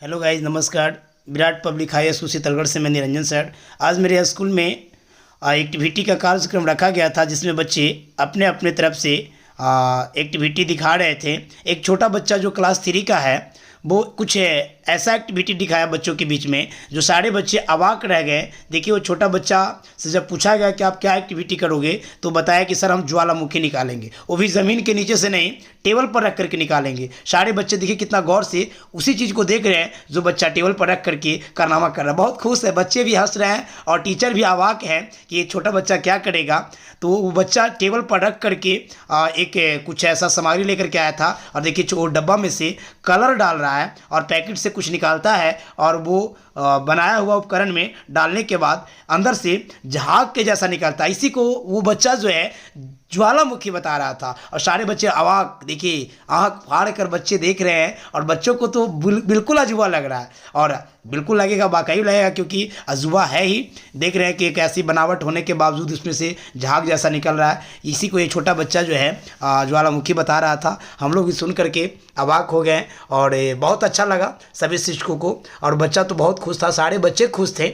Hello guys, नमस्कार। Virat public high school शीतलगढ़ से मैं निरंजन सर। आज मेरे स्कूल में एक्टिविटी का कार्यक्रम रखा गया था, जिसमें बच्चे अपने अपने तरफ से एक्टिविटी दिखा रहे थे। एक छोटा बच्चा जो क्लास 3 का है, वो कुछ ऐसा एक्टिविटी दिखाया बच्चों के बीच में जो सारे बच्चे अवाक रह गए। देखिए, वो छोटा बच्चा से जब पूछा गया कि आप क्या एक्टिविटी करोगे, तो बताया कि सर हम ज्वालामुखी निकालेंगे, वो भी ज़मीन के नीचे से नहीं, टेबल पर रख करके निकालेंगे। सारे बच्चे देखिए कितना गौर से उसी चीज़ को देख रहे हैं जो बच्चा टेबल पर रख करके कारनामा कर रहा है। बहुत खुश है, बच्चे भी हंस रहे हैं और टीचर भी अवाक है कि ये छोटा बच्चा क्या करेगा। तो वो बच्चा टेबल पर रख करके एक कुछ ऐसा सामग्री लेकर के आया था, और देखिए वो डब्बा में से कलर डाल रहा है और पैकेट से कुछ निकालता है, और वो बनाया हुआ उपकरण में डालने के बाद अंदर से झाग के जैसा निकलता है। इसी को वो बच्चा जो है ज्वालामुखी बता रहा था, और सारे बच्चे अवाक, देखिए आँख फाड़ कर बच्चे देख रहे हैं, और बच्चों को तो बिल्कुल अजूबा लग रहा है, और बिल्कुल लगेगा, वाकई लगेगा, क्योंकि अजूबा है ही। देख रहे हैं कि एक ऐसी बनावट होने के बावजूद उसमें से झाग जैसा निकल रहा है। इसी को ये छोटा बच्चा जो है ज्वालामुखी बता रहा था। हम लोग भी सुन करके अवाक हो गए, और बहुत अच्छा लगा सभी शिक्षकों को, और बच्चा तो बहुत खुश था, सारे बच्चे खुश थे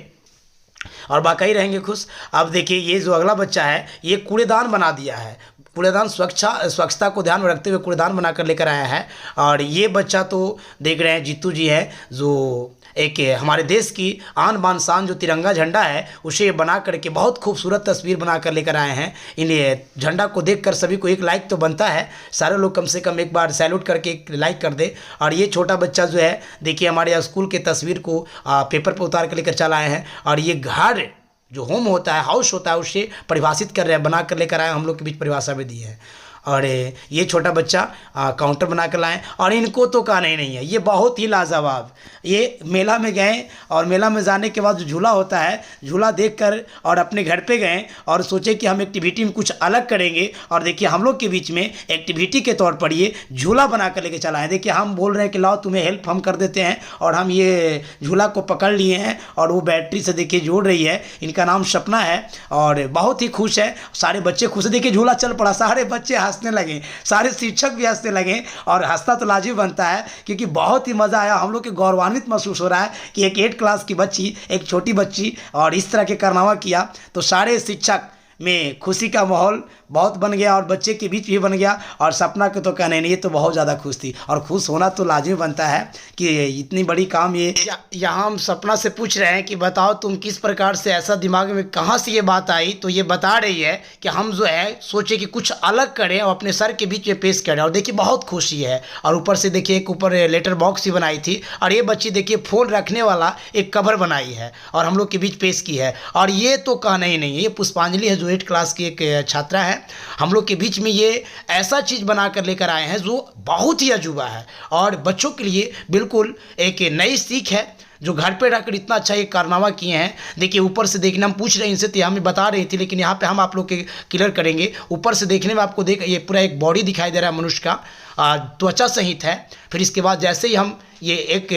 और वाकई रहेंगे खुश। अब देखिए, ये जो अगला बच्चा है, ये कूड़ेदान बना दिया है। कूड़ेदान स्वच्छता को ध्यान में रखते हुए कूड़ेदान बनाकर लेकर आया है। और ये बच्चा तो देख रहे हैं जीतू जी है, जो एक हमारे देश की आन बान शान जो तिरंगा झंडा है, उसे बना करके बहुत खूबसूरत तस्वीर बना कर लेकर आए हैं। इन झंडा को देखकर सभी को एक लाइक तो बनता है, सारे लोग कम से कम एक बार सैल्यूट करके एक लाइक कर दे। और ये छोटा बच्चा जो है, देखिए हमारे स्कूल के तस्वीर को पेपर पर उतार कर लेकर चला आए हैं, और ये घर जो होम होता है, हाउस होता है, उससे परिभाषित कर रहे हैं, बना कर लेकर आए, हम लोग के बीच परिभाषा भी दी है। और ये छोटा बच्चा काउंटर बना कर लाएँ, और इनको तो कहना ही नहीं है, ये बहुत ही लाजवाब। ये मेला में गए, और मेला में जाने के बाद जो झूला होता है, झूला देखकर और अपने घर पे गए और सोचे कि हम एक्टिविटी में कुछ अलग करेंगे। और देखिए हम लोग के बीच में एक्टिविटी के तौर पर ये झूला बना कर लेके चला है। देखिए हम बोल रहे हैं कि लाओ तुम्हें हेल्प हम कर देते हैं, और हम ये झूला को पकड़ लिए हैं, और वो बैटरी से देखिए जोड़ रही है। इनका नाम सपना है, और बहुत ही खुश है, सारे बच्चे खुश है। देखिए झूला चल पड़ा, सारे बच्चे हंसने लगे, सारे शिक्षक भी हंसने लगे, और हंसता तो लाजिब बनता है, क्योंकि बहुत ही मज़ा आया। हम लोग के गौरवान्वित महसूस हो रहा है कि एक 8 क्लास की बच्ची, एक छोटी बच्ची, और इस तरह के कारनामा किया, तो सारे शिक्षक में खुशी का माहौल बहुत बन गया, और बच्चे के बीच भी बन गया। और सपना के तो कहने नहीं, ये तो बहुत ज़्यादा खुश थी, और खुश होना तो लाजिमी बनता है कि इतनी बड़ी काम ये। यहाँ हम सपना से पूछ रहे हैं कि बताओ तुम किस प्रकार से, ऐसा दिमाग में कहाँ से ये बात आई। तो ये बता रही है कि हम जो है सोचे कि कुछ अलग करें और अपने सर के बीच में पेश करें, और देखिए बहुत खुशी है। और ऊपर से देखिए एक ऊपर लेटर बॉक्स ही बनाई थी, और ये बच्ची देखिए फोन रखने वाला एक कवर बनाई है और हम लोग के बीच पेश की है। और ये तो कहना ही नहीं है, ये पुष्पांजलि है जो 8 क्लास की एक छात्रा है। हम लोग के बीच में ये ऐसा चीज़ बना कर लेकर आए हैं जो बहुत ही अजूबा है, और बच्चों के लिए बिल्कुल एक नई सीख है, जो घर पे रहकर इतना अच्छा ये कारनामा किए हैं। देखिए ऊपर से देखने, हम पूछ रहे हैं इनसे तो हमें बता रही थी, लेकिन यहाँ पे हम आप लोग के क्लियर करेंगे। ऊपर से देखने में आपको ये पूरा एक बॉडी दिखाई दे रहा है मनुष्य का, त्वचा सहित है। फिर इसके बाद जैसे ही हम ये एक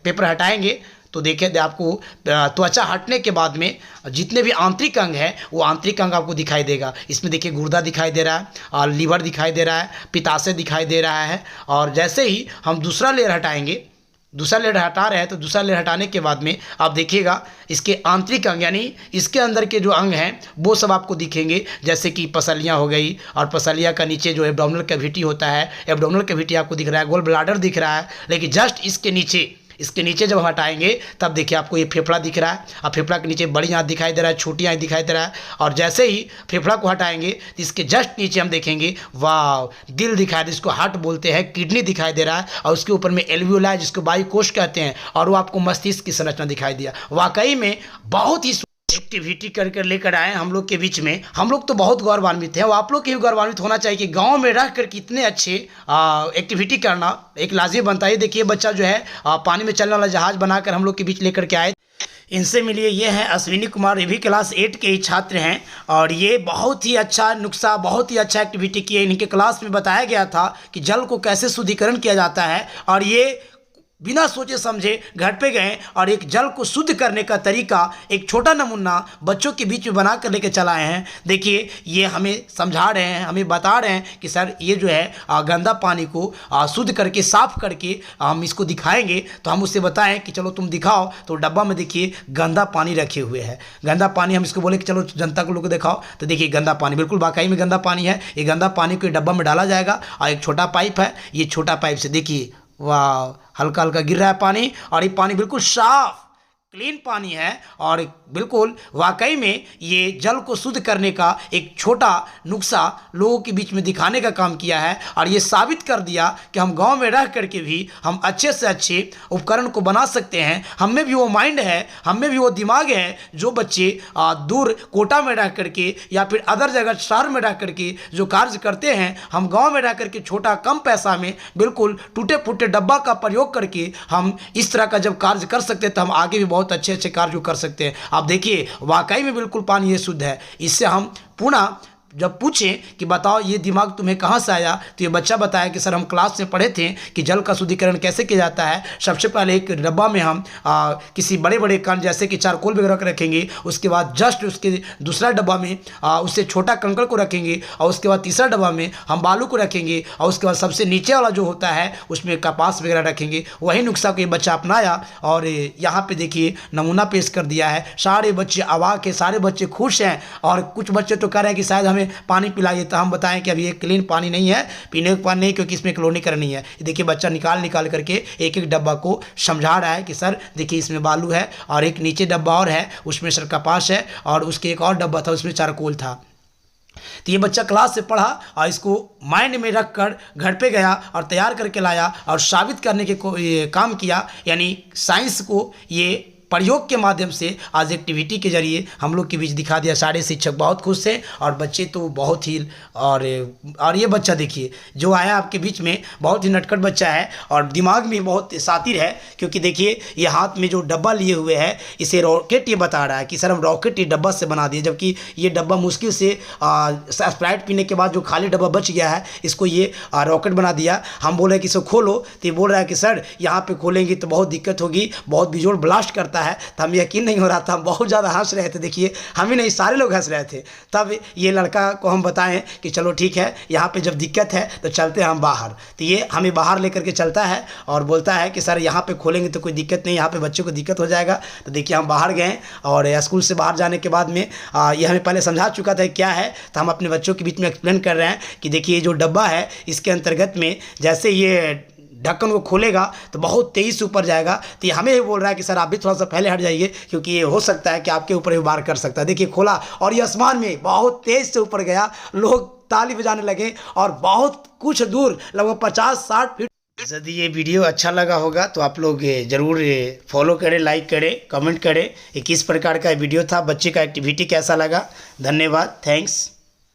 पेपर हटाएंगे, तो देखिए आपको त्वचा हटने के बाद में जितने भी आंतरिक अंग हैं, वो आंतरिक अंग आपको दिखाई देगा। इसमें देखिए गुर्दा दिखाई दे रहा है, और लीवर दिखाई दे रहा है, पित्ताशय दिखाई दे रहा है। और जैसे ही हम दूसरा लेयर हटाएंगे, दूसरा लेयर हटा रहे हैं, तो दूसरा लेयर हटाने के बाद में आप देखिएगा इसके आंतरिक अंग, यानी इसके अंदर के जो अंग हैं वो सब आपको दिखेंगे, जैसे कि पसलियाँ हो गई, और पसलियाँ का नीचे जो एब्डोमिनल कैविटी होता है, एब्डोमिनल कैविटी आपको दिख रहा है, गोल ब्लाडर दिख रहा है। लेकिन जस्ट इसके नीचे जब हटाएंगे, तब देखिए आपको ये फेफड़ा दिख रहा है, और फेफड़ा के नीचे बड़ी आँत दिखाई दे रहा है, छोटी आँत दिखाई दे रहा है। और जैसे ही फेफड़ा को हटाएंगे, तो इसके जस्ट नीचे हम देखेंगे, वाह, दिल दिखाई दे, जिसको हार्ट बोलते हैं, किडनी दिखाई दे रहा है, और उसके ऊपर में एल्वियोलाई, जिसको वायु कोश कहते हैं, और वो आपको मस्तिष्क की संरचना दिखाई दिया। वाकई में बहुत ही एक्टिविटी कर लेकर आए हम लोग के बीच में। हम लोग तो बहुत गौरवान्वित हैं, और आप लोग के भी गौरवान्वित होना चाहिए कि गांव में रह कर कितने अच्छे एक्टिविटी करना एक लाजिम बनता है। देखिए बच्चा जो है पानी में चलने वाला जहाज बनाकर हम लोग के बीच लेकर के आए। इनसे मिलिए, ये हैं अश्विनी कुमार, ये भी क्लास 8 के ही छात्र हैं, और ये बहुत ही अच्छा नुस्खा, बहुत ही अच्छा एक्टिविटी किए। इनके क्लास में बताया गया था कि जल को कैसे शुद्धिकरण किया जाता है, और ये बिना सोचे समझे घर पे गए और एक जल को शुद्ध करने का तरीका, एक छोटा नमूना बच्चों के बीच में बना कर लेके चला आए हैं। देखिए ये हमें समझा रहे हैं, हमें बता रहे हैं कि सर ये जो है गंदा पानी को शुद्ध करके साफ करके हम इसको दिखाएंगे। तो हम उससे बताएं कि चलो तुम दिखाओ। तो डब्बा में देखिए गंदा पानी रखे हुए हैं, गंदा पानी। हम इसको बोले कि चलो जनता को लोग दिखाओ, तो देखिए गंदा पानी, बिल्कुल वाकई में गंदा पानी है। ये गंदा पानी को डब्बा में डाला जाएगा और एक छोटा पाइप है, ये छोटा पाइप से देखिए वाह हल्का हल्का गिर रहा है पानी, और ये पानी बिल्कुल साफ क्लीन पानी है और बिल्कुल वाकई में ये जल को शुद्ध करने का एक छोटा नुस्खा लोगों के बीच में दिखाने का काम किया है। और ये साबित कर दिया कि हम गांव में रह करके भी हम अच्छे से अच्छे उपकरण को बना सकते हैं। हम में भी वो माइंड है, हम में भी वो दिमाग है। जो बच्चे दूर कोटा में रह करके या फिर अदर जगह शहर में रह करके जो कार्य करते हैं, हम गाँव में रह करके छोटा कम पैसा में बिल्कुल टूटे फूटे डब्बा का प्रयोग करके हम इस तरह का जब कार्य कर सकते हैं तो हम आगे भी बहुत अच्छे अच्छे कार्य कर सकते हैं। आप देखिए वाकई में बिल्कुल पानी ये शुद्ध है। इससे हम पुनः जब पूछें कि बताओ ये दिमाग तुम्हें कहाँ से आया, तो ये बच्चा बताया कि सर हम क्लास में पढ़े थे कि जल का शुद्धिकरण कैसे किया जाता है। सबसे पहले एक डब्बा में हम किसी बड़े बड़े कण जैसे कि चारकोल वगैरह को रखेंगे, उसके बाद जस्ट उसके दूसरा डब्बा में उससे छोटा कंकड़ को रखेंगे, और उसके बाद तीसरा डब्बा में हम बालू को रखेंगे, और उसके बाद सबसे नीचे वाला जो होता है उसमें कपास वगैरह रखेंगे। वही नुस्खा को ये बच्चा अपनाया और यहाँ पे देखिए नमूना पेश कर दिया है। सारे बच्चे अवाक है, सारे बच्चे खुश हैं, और कुछ बच्चे तो कह रहे हैं कि शायद हमें पानी पिलाइए। तो हम बताएं कि अभी ये क्लीन पानी नहीं है, पीने का पानी नहीं, क्योंकि इसमें क्लोरीकरण नहीं है। देखिए बच्चा निकाल करके एक एक डब्बा को समझा रहा है कि सर देखिए इसमें बालू है, और एक नीचे डब्बा और है उसमें सर कपास है, और उसके एक और डब्बा था उसमें चारकोल था। तो ये बच्चा क्लास से पढ़ा और इसको माइंड में रख कर घर पे गया और तैयार करके लाया और साबित करने के ये काम किया। यानी साइंस को ये प्रयोग के माध्यम से आज एक्टिविटी के जरिए हम लोग के बीच दिखा दिया। सारे शिक्षक बहुत खुश थे और बच्चे तो बहुत ही और ये बच्चा देखिए जो आया आपके बीच में बहुत ही नटखट बच्चा है और दिमाग में बहुत शातिर है, क्योंकि देखिए ये हाथ में जो डब्बा लिए हुए है इसे रॉकेट ये बता रहा है कि सर हम रॉकेट ये डब्बा से बना दिए, जबकि ये डब्बा मुश्किल से स्प्राइट पीने के बाद जो खाली डब्बा बच गया है इसको ये रॉकेट बना दिया। हम बोले कि इसको खोलो, तो ये बोल रहा है कि सर यहाँ पे खोलेंगे तो बहुत दिक्कत होगी, बहुत बिजोड़ ब्लास्ट करता है। तो हम यकीन नहीं हो रहा था, हम बहुत ज़्यादा हंस रहे थे। देखिए हम ही नहीं सारे लोग हंस रहे थे। तब ये लड़का को हम बताएं कि चलो ठीक है यहाँ पे जब दिक्कत है तो चलते हैं हम बाहर। तो ये हमें बाहर लेकर के चलता है और बोलता है कि सर यहाँ पे खोलेंगे तो कोई दिक्कत नहीं, यहाँ पे बच्चों को दिक्कत हो जाएगा। तो देखिए हम बाहर गए और स्कूल से बाहर जाने के बाद में ये हमें पहले समझा चुका था क्या है। तो हम अपने बच्चों के बीच में एक्सप्लेन कर रहे हैं कि देखिए ये जो डब्बा है इसके अंतर्गत में जैसे ये ढक्कन को खोलेगा तो बहुत तेज़ी से ऊपर जाएगा। तो ये हमें ये बोल रहा है कि सर आप भी थोड़ा सा पहले हट जाइए, क्योंकि ये हो सकता है कि आपके ऊपर भी वार कर सकता है। देखिए खोला और ये आसमान में बहुत तेज़ से ऊपर गया, लोग ताली बजाने लगे और बहुत कुछ दूर लगभग 50-60 फीट। यदि ये वीडियो अच्छा लगा होगा तो आप लोग ज़रूर फॉलो करें, लाइक करें, कमेंट करें। ये किस प्रकार का वीडियो था, बच्चे का एक्टिविटी कैसा लगा। धन्यवाद, थैंक्स।